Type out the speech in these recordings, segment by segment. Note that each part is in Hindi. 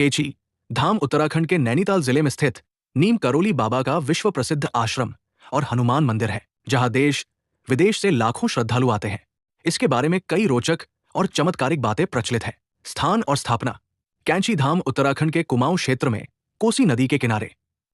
कैंची धाम उत्तराखंड के नैनीताल जिले में स्थित नीम करोली बाबा का विश्व प्रसिद्ध आश्रम और हनुमान मंदिर है, जहां देश विदेश से लाखों श्रद्धालु आते हैं। इसके बारे में कई रोचक और चमत्कारिक बातें प्रचलित है। स्थान और स्थापना। कैंची धाम उत्तराखंड के कुमाऊं क्षेत्र में कोसी नदी के किनारे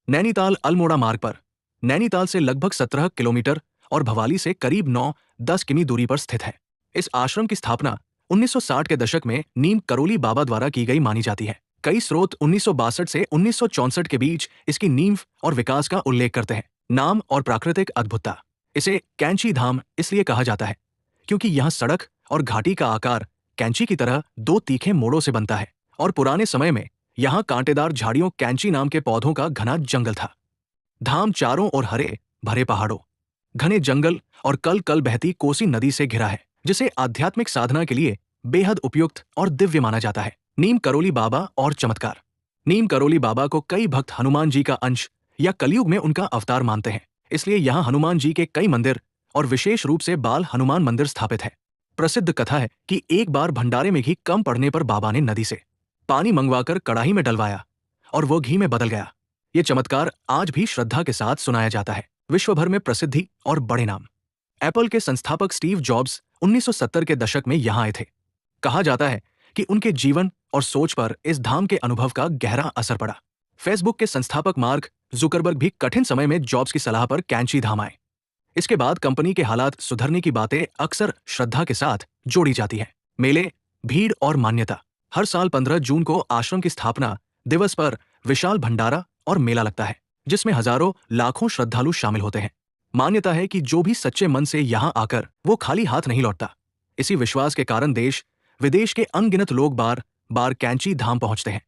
नैनीताल अल्मोड़ा मार्ग पर नैनीताल से लगभग 17 किलोमीटर और भवाली से करीब 9-10 किमी दूरी पर स्थित है। इस आश्रम की स्थापना 1960 के दशक में नीम करोली बाबा द्वारा की गई मानी जाती है। कई स्रोत 1962 से 1964 के बीच इसकी नींव और विकास का उल्लेख करते हैं। नाम और प्राकृतिक अद्भुतता। इसे कैंची धाम इसलिए कहा जाता है क्योंकि यहाँ सड़क और घाटी का आकार कैंची की तरह दो तीखे मोड़ों से बनता है और पुराने समय में यहाँ कांटेदार झाड़ियों कैंची नाम के पौधों का घना जंगल था। धाम चारों ओर हरे भरे पहाड़ों, घने जंगल और कल कल बहती कोसी नदी से घिरा है, जिसे आध्यात्मिक साधना के लिए बेहद उपयुक्त और दिव्य माना जाता है। नीम करोली बाबा और चमत्कार। नीम करोली बाबा को कई भक्त हनुमान जी का अंश या कलयुग में उनका अवतार मानते हैं, इसलिए यहाँ हनुमान जी के कई मंदिर और विशेष रूप से बाल हनुमान मंदिर स्थापित है। प्रसिद्ध कथा है कि एक बार भंडारे में घी कम पड़ने पर बाबा ने नदी से पानी मंगवाकर कड़ाही में डलवाया और वो घी में बदल गया। ये चमत्कार आज भी श्रद्धा के साथ सुनाया जाता है। विश्व भर में प्रसिद्धि और बड़े नाम। एप्पल के संस्थापक स्टीव जॉब्स 1970 के दशक में यहाँ आए थे। कहा जाता है कि उनके जीवन और सोच पर इस धाम के अनुभव का गहरा असर पड़ा। फेसबुक के संस्थापक मार्क जुकरबर्ग भी कठिन समय में जॉब्स की सलाह पर कैंची धाम आए। इसके बाद कंपनी के हालात सुधरने की बातें अक्सर श्रद्धा के साथ जोड़ी जाती है। मेले, भीड़ और मान्यता। हर साल 15 जून को आश्रम की स्थापना दिवस पर विशाल भंडारा और मेला लगता है, जिसमें हजारों लाखों श्रद्धालु शामिल होते हैं। मान्यता है कि जो भी सच्चे मन से यहाँ आकर वो खाली हाथ नहीं लौटता। इसी विश्वास के कारण देश विदेश के अनगिनत लोग बार बार कैंची धाम पहुंचते हैं।